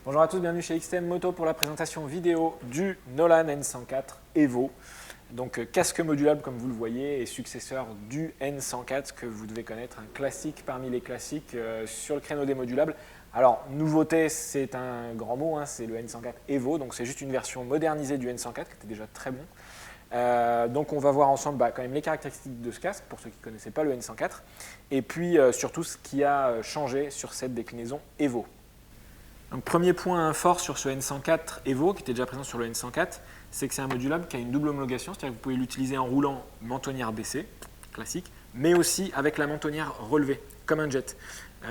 Bonjour à tous, bienvenue chez XTM Moto pour la présentation vidéo du Nolan N104 Evo. Donc casque modulable comme vous le voyez et successeur du N104 que vous devez connaître, un classique parmi les classiques sur le créneau des modulables. Alors nouveauté, c'est un grand mot, c'est le N104 Evo, donc c'est juste une version modernisée du N104 qui était déjà très bon. Donc on va voir ensemble quand même les caractéristiques de ce casque pour ceux qui ne connaissaient pas le N104 et puis surtout ce qui a changé sur cette déclinaison Evo. Donc, premier point fort sur ce N104 Evo qui était déjà présent sur le N104, c'est que c'est un modulable qui a une double homologation, c'est-à-dire que vous pouvez l'utiliser en roulant mentonnière baissée, classique, mais aussi avec la mentonnière relevée, comme un jet.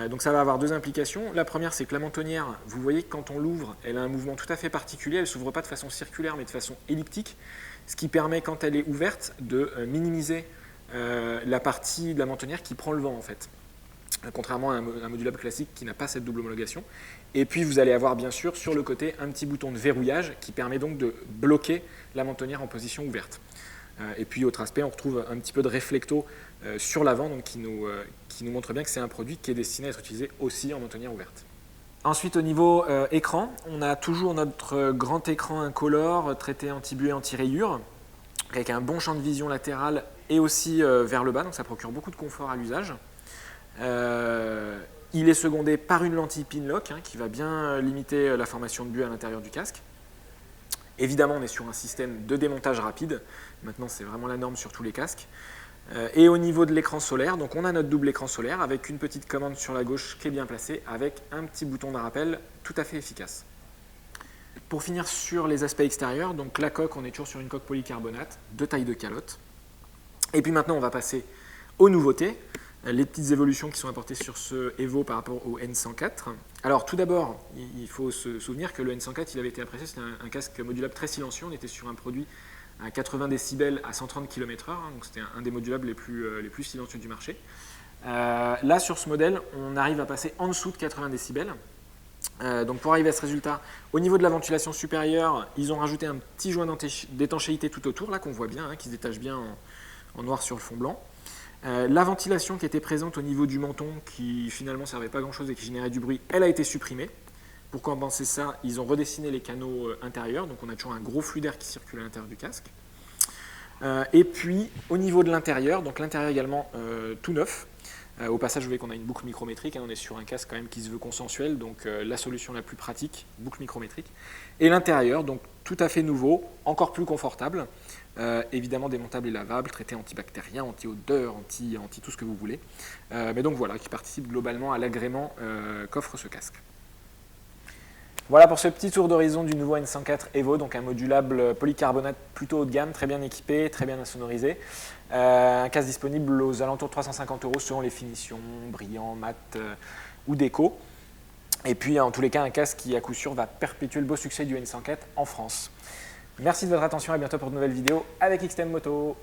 Donc ça va avoir deux implications. La première, c'est que la mentonnière, vous voyez que quand on l'ouvre, elle a un mouvement tout à fait particulier, elle ne s'ouvre pas de façon circulaire mais de façon elliptique, ce qui permet quand elle est ouverte de minimiser la partie de la mentonnière qui prend le vent en fait. Contrairement à un modulable classique qui n'a pas cette double homologation. Et puis vous allez avoir bien sûr sur le côté un petit bouton de verrouillage qui permet donc de bloquer la mentonnière en position ouverte. Et puis autre aspect, on retrouve un petit peu de réflecto sur l'avant donc qui nous montre bien que c'est un produit qui est destiné à être utilisé aussi en mentonnière ouverte. Ensuite au niveau écran, on a toujours notre grand écran incolore traité anti-buée, anti-rayures avec un bon champ de vision latéral et aussi vers le bas, donc ça procure beaucoup de confort à l'usage. Il est secondé par une lentille Pinlock qui va bien limiter la formation de buée à l'intérieur du casque. Évidemment, on est sur un système de démontage rapide. Maintenant, c'est vraiment la norme sur tous les casques. Et au niveau de l'écran solaire, donc on a notre double écran solaire avec une petite commande sur la gauche qui est bien placée avec un petit bouton de rappel tout à fait efficace. Pour finir sur les aspects extérieurs, donc la coque, on est toujours sur une coque polycarbonate de taille de calotte. Et puis maintenant, on va passer aux nouveautés. Les petites évolutions qui sont apportées sur ce Evo par rapport au N104. Alors tout d'abord, il faut se souvenir que le N104 il avait été apprécié, c'était un casque modulable très silencieux, on était sur un produit à 80 décibels à 130 km/h, donc c'était un des modulables les plus silencieux du marché. Là sur ce modèle, on arrive à passer en dessous de 80 décibels. Donc pour arriver à ce résultat, au niveau de la ventilation supérieure, ils ont rajouté un petit joint d'étanchéité tout autour, là qu'on voit bien, qui se détache bien en noir sur le fond blanc. La ventilation qui était présente au niveau du menton, qui finalement ne servait pas grand-chose et qui générait du bruit, elle a été supprimée. Pour compenser ça, ils ont redessiné les canaux intérieurs, donc on a toujours un gros flux d'air qui circule à l'intérieur du casque. Et puis au niveau de l'intérieur, donc l'intérieur également tout neuf. Au passage, vous voyez qu'on a une boucle micrométrique, on est sur un casque quand même qui se veut consensuel, donc la solution la plus pratique, boucle micrométrique. Et l'intérieur, donc tout à fait nouveau, encore plus confortable, évidemment démontable et lavable, traité antibactérien, anti-odeur, anti tout ce que vous voulez. Mais donc voilà, qui participe globalement à l'agrément qu'offre ce casque. Voilà pour ce petit tour d'horizon du nouveau N104 Evo, donc un modulable polycarbonate plutôt haut de gamme, très bien équipé, très bien insonorisé. Un casque disponible aux alentours de 350 € selon les finitions, brillant, mat ou déco. Et puis en tous les cas, un casque qui à coup sûr va perpétuer le beau succès du N104 en France. Merci de votre attention, à bientôt pour de nouvelles vidéos avec XTM Moto.